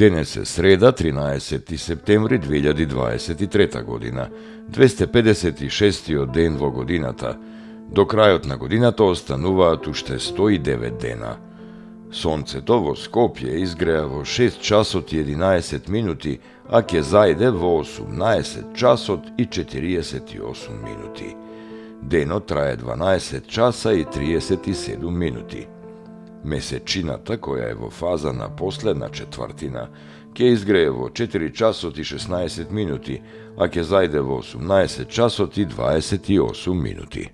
Денес е среда, 13. септември 2023 година, 256-тиот ден во годината. До крајот на годината остануваат уште 109 дена. Сонцето во Скопје изгреа во 6 часот и 11 минути, а ќе зајде во 18 часот и 48 минути. Денот трае 12 часа и 37 минути. Месечината, која е во фаза на последна четвртина, ќе изгрее во 4 часот и 16 минути, а ќе зајде во 18 часот и 28 минути.